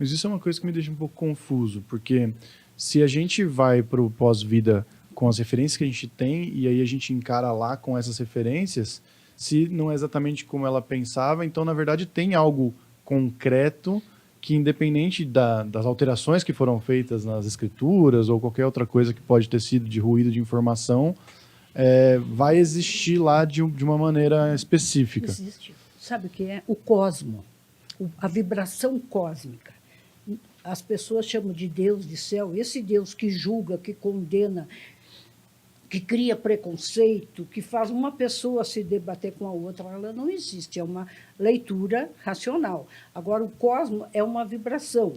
Mas isso é uma coisa que me deixa um pouco confuso, porque se a gente vai para o pós-vida com as referências que a gente tem, e aí a gente encara lá com essas referências, se não é exatamente como ela pensava, então, na verdade, tem algo concreto que, independente das alterações que foram feitas nas escrituras ou qualquer outra coisa que pode ter sido de ruído de informação, vai existir lá de uma maneira específica. Existe. Sabe o que é? O cosmo, a vibração cósmica. As pessoas chamam de Deus de céu. Esse Deus que julga, que condena, que cria preconceito, que faz uma pessoa se debater com a outra, ela não existe, é uma leitura racional. Agora, o cosmo é uma vibração.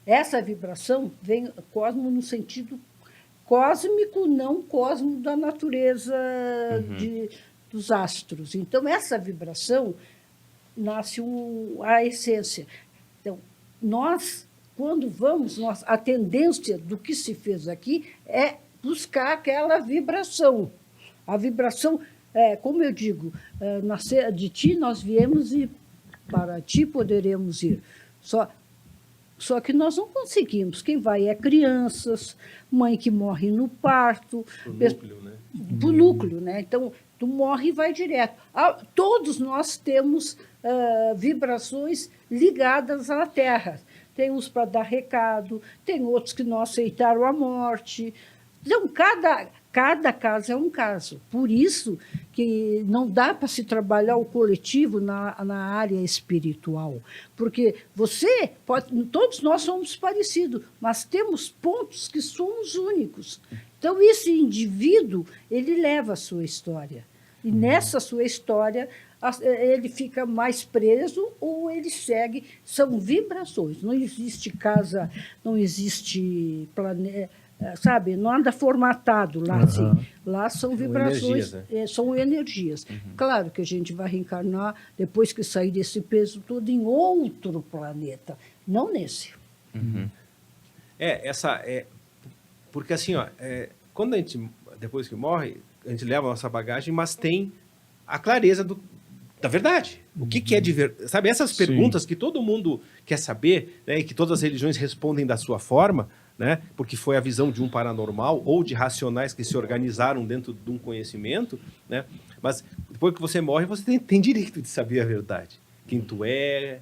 Essa vibração vem cosmo no sentido cósmico, não cosmo da natureza dos astros. Então, essa vibração nasce a essência. Então, nós, quando vamos, a tendência do que se fez aqui é buscar aquela vibração. A vibração, como eu digo, de ti nós viemos e para ti poderemos ir. Só que nós não conseguimos. Quem vai é crianças, mãe que morre no parto. Por núcleo, né? Por núcleo, né? Então, tu morre e vai direto. Todos nós temos vibrações ligadas à Terra. Tem uns para dar recado, tem outros que não aceitaram a morte. Então, cada caso é um caso. Por isso que não dá para se trabalhar o coletivo na área espiritual. Porque todos nós somos parecidos, mas temos pontos que somos únicos. Então, esse indivíduo, ele leva a sua história. E nessa sua história, ele fica mais preso ou ele segue. São vibrações. Não existe casa, não existe planeta, sabe? Nada formatado lá. Assim. Lá são vibrações, energias, né? São energias. Claro que a gente vai reencarnar, depois que sair desse peso todo, em outro planeta, não nesse. Porque assim, quando a gente, depois que morre, a gente leva a nossa bagagem, mas tem a clareza da verdade. O que é de verdade? Sabe, essas perguntas que todo mundo quer saber, né, e que todas as religiões respondem da sua forma, né, porque foi a visão de um paranormal ou de racionais que se organizaram dentro de um conhecimento, né, mas depois que você morre, você tem direito de saber a verdade. Quem tu é,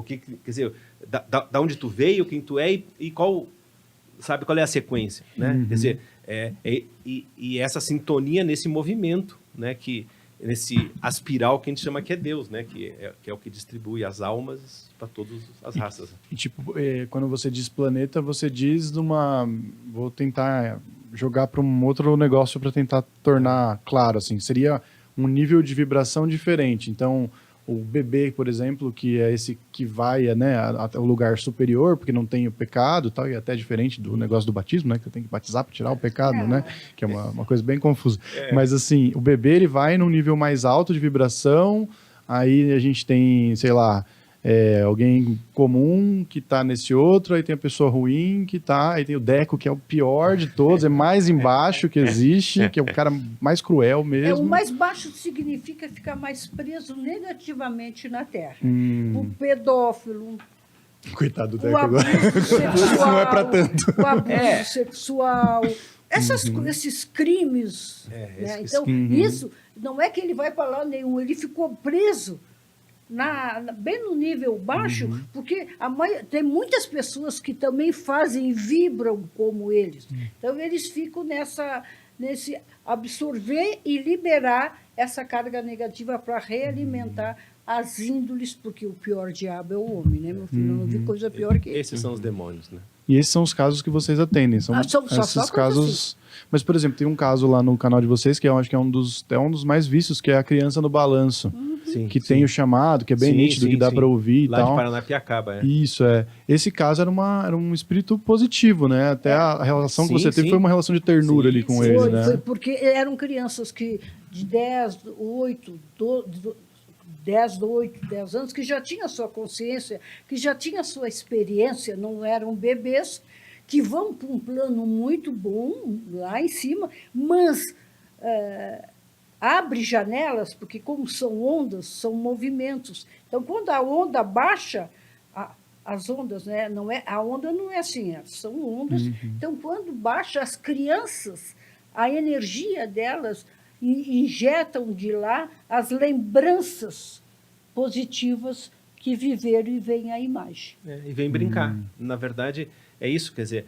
quer dizer, da onde tu veio, quem tu é e qual é a sequência, né? Quer dizer, e essa sintonia nesse movimento, né, nesse aspiral que a gente chama que é Deus, né, que é o que distribui as almas para todas as raças. E tipo, quando você diz planeta, você diz vou tentar jogar para um outro negócio para tentar tornar claro, assim, seria um nível de vibração diferente. Então, o bebê, por exemplo, que é esse que vai, né, até o lugar superior, porque não tem o pecado e tal, e é até diferente do negócio do batismo, né, que você tem que batizar para tirar o pecado, né, que é uma coisa bem confusa. Mas, assim, o bebê, ele vai num nível mais alto de vibração, aí a gente tem, sei lá, alguém comum que tá nesse outro, aí tem a pessoa ruim que tá, aí tem o Deco, que é o pior de todos, é mais embaixo que existe, que é o cara mais cruel mesmo. O mais baixo significa ficar mais preso negativamente na Terra. O pedófilo, Coitado do Deco o abuso agora. sexual, Não é para tanto. o abuso sexual, esses crimes. Né? Então, isso não é que ele vai para lá nenhum, ele ficou preso bem no nível baixo, porque tem muitas pessoas que também vibram como eles. Então, eles ficam nesse absorver e liberar essa carga negativa para realimentar as índoles, porque o pior diabo é o homem, né, meu filho? Eu não vi coisa pior que Esses são os demônios, né? E esses são os casos que vocês atendem. São esses casos. Mas, por exemplo, tem um caso lá no canal de vocês que eu acho que é um dos mais vistos, que é a criança no balanço. Que tem o chamado, que é bem nítido, que dá para ouvir e tal. Lá de Paranapiacaba, Isso, Esse caso era um espírito positivo, né? Até a relação que você teve foi uma relação de ternura ali com ele, né? Foi porque eram crianças que de 10, 10 anos, que já tinham sua consciência, que já tinham sua experiência, não eram bebês, que vão para um plano muito bom lá em cima, mas abre janelas, porque como são ondas, são movimentos. Então, quando a onda baixa, as ondas, né? Não é, a onda não é assim, são ondas. Então, quando baixa, as crianças, a energia delas injetam de lá as lembranças positivas que viveram e vem a imagem. E vem brincar. Na verdade, é isso, quer dizer,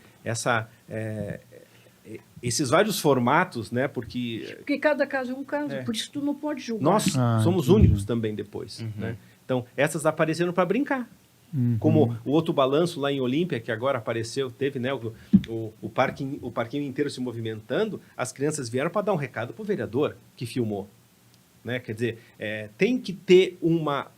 esses vários formatos, né? Porque Porque cada caso é um caso, por isso tu não pode julgar. nós somos entendi. únicos também depois, né? Então, essas apareceram para brincar. Como o outro balanço lá em Olímpia, que agora apareceu, teve, né, o parquinho inteiro se movimentando, as crianças vieram para dar um recado para o vereador que filmou. Né? Quer dizer, tem que ter uma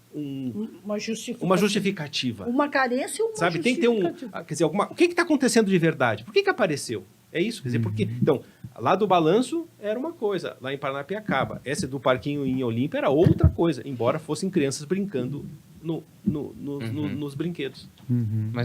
justificativa. Uma carência e uma Sabe? Tem que ter justificativa. quer dizer, o que está acontecendo de verdade? Por que apareceu? É isso, quer dizer, porque... Então, lá do balanço era uma coisa, lá em Paranapiacaba. Esse do parquinho em Olímpia era outra coisa, embora fossem crianças brincando nos brinquedos. Mas